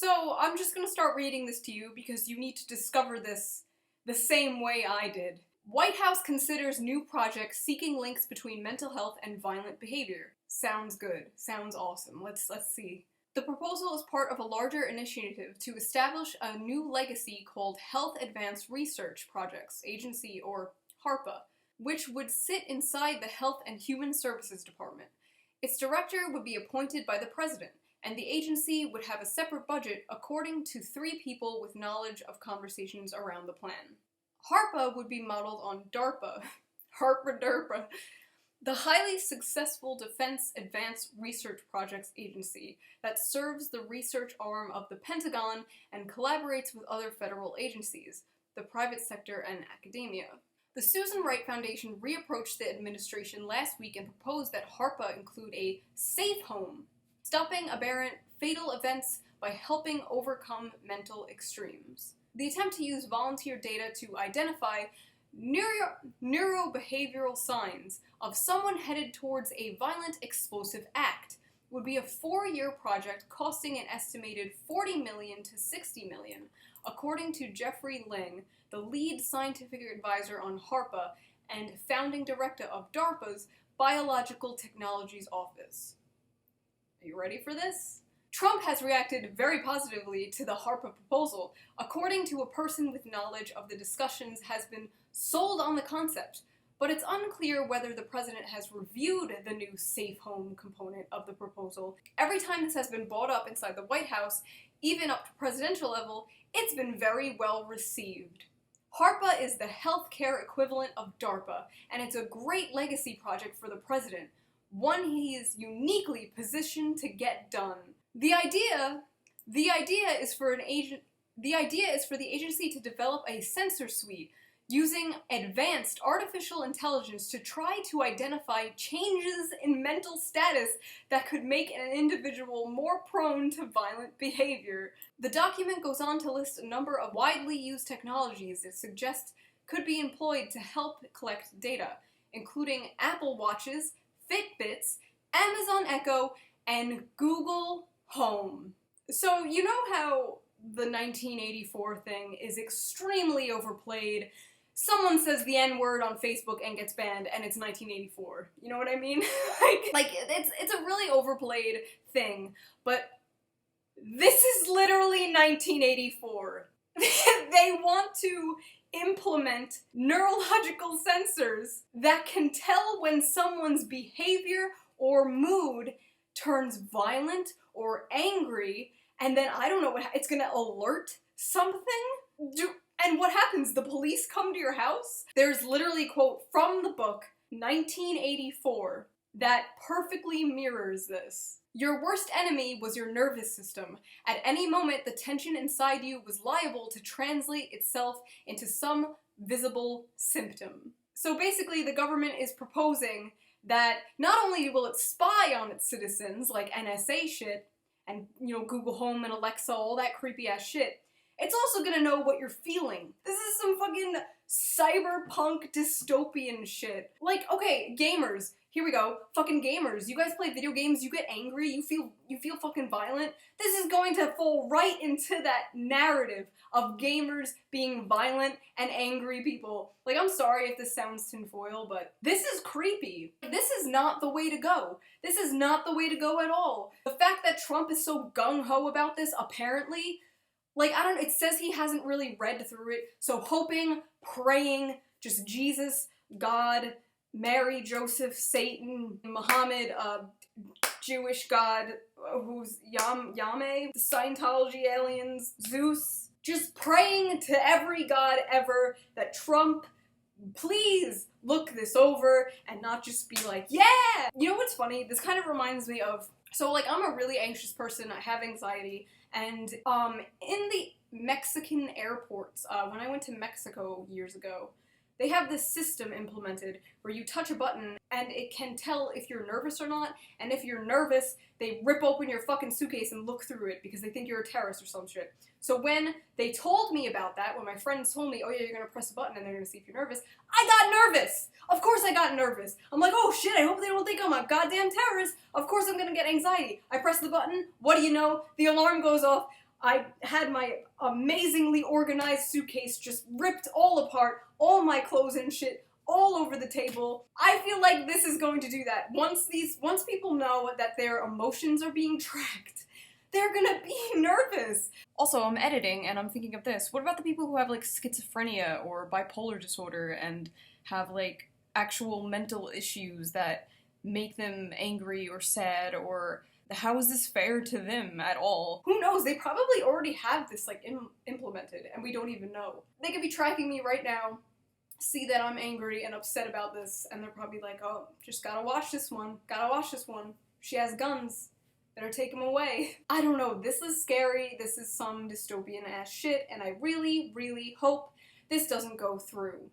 So I'm just gonna start reading this to you because you need to discover this the same way I did. White House considers new project seeking links between mental health and violent behavior. Sounds good. Sounds awesome. Let's see. The proposal is part of a larger initiative to establish a new legacy called Health Advanced Research Projects Agency, or HARPA, which would sit inside the Health and Human Services Department. Its director would be appointed by the president, and the agency would have a separate budget according to 3 people with knowledge of conversations around the plan. HARPA would be modeled on DARPA, HARPA-DARPA, the highly successful Defense Advanced Research Projects Agency that serves the research arm of the Pentagon and collaborates with other federal agencies, the private sector, and academia. The Susan Wright Foundation reapproached the administration last week and proposed that HARPA include a safe home, stopping aberrant fatal events by helping overcome mental extremes. The attempt to use volunteer data to identify neurobehavioral signs of someone headed towards a violent explosive act would be a 4-year project costing an estimated $40 million to $60 million, according to Jeffrey Ling, the lead scientific advisor on HARPA and founding director of DARPA's Biological Technologies Office. Are you ready for this? Trump has reacted very positively to the HARPA proposal. According to a person with knowledge of the discussions, has been sold on the concept, but it's unclear whether the president has reviewed the new safe home component of the proposal. Every time this has been brought up inside the White House, even up to presidential level, it's been very well received. HARPA is the healthcare equivalent of DARPA, and it's a great legacy project for the president, one he is uniquely positioned to get done. The idea is for the agency to develop a sensor suite using advanced artificial intelligence to try to identify changes in mental status that could make an individual more prone to violent behavior. The document goes on to list a number of widely used technologies it suggests could be employed to help collect data, including Apple Watches, Fitbits, Amazon Echo, and Google Home. So you know how the 1984 thing is extremely overplayed? Someone says the N-word on Facebook and gets banned, and it's 1984. You know what I mean? like it's a really overplayed thing, but this is literally 1984. They want to implement neurological sensors that can tell when someone's behavior or mood turns violent or angry, and then I don't know what it's gonna alert something? And what happens? The police come to your house? There's literally a quote from the book 1984 that perfectly mirrors this. Your worst enemy was your nervous system. At any moment, the tension inside you was liable to translate itself into some visible symptom. So basically, the government is proposing that not only will it spy on its citizens, like NSA shit, and, Google Home and Alexa, all that creepy ass shit, it's also gonna know what you're feeling. This is some fucking cyberpunk dystopian shit. Like, okay, gamers, here we go. Fucking gamers. You guys play video games, you get angry, you feel fucking violent. This is going to fall right into that narrative of gamers being violent and angry people. Like, I'm sorry if this sounds tinfoil, but this is creepy. This is not the way to go. This is not the way to go at all. The fact that Trump is so gung-ho about this, apparently, it says he hasn't really read through it, so hoping, praying, just Jesus, God, Mary, Joseph, Satan, Muhammad, Jewish God, who's Yahweh, the Scientology aliens, Zeus, just praying to every god ever that Trump, please look this over and not just be like, yeah! You know what's funny? This kind of reminds me of, I'm a really anxious person, I have anxiety, and in the Mexican airports, when I went to Mexico years ago, they have this system implemented where you touch a button and it can tell if you're nervous or not, and if you're nervous, they rip open your fucking suitcase and look through it because they think you're a terrorist or some shit. So when they told me about that, when my friends told me, oh yeah, you're gonna press a button and they're gonna see if you're nervous, I got nervous! Of course I got nervous. I'm like, oh shit, I hope they don't think I'm a goddamn terrorist. Of course I'm gonna get anxiety. I press the button, what do you know? The alarm goes off. I had my amazingly organized suitcase just ripped all apart, all my clothes and shit all over the table. I feel like this is going to do that. Once people know that their emotions are being tracked, they're gonna be nervous. Also, I'm editing and I'm thinking of this. What about the people who have like schizophrenia or bipolar disorder and have like actual mental issues that make them angry or sad, or how is this fair to them at all? Who knows? They probably already have this like implemented and we don't even know. They could be tracking me right now, see that I'm angry and upset about this, and they're probably like, oh, just gotta watch this one. She has guns. Better take them away. I don't know. This is scary. This is some dystopian ass shit, and I really, really hope this doesn't go through.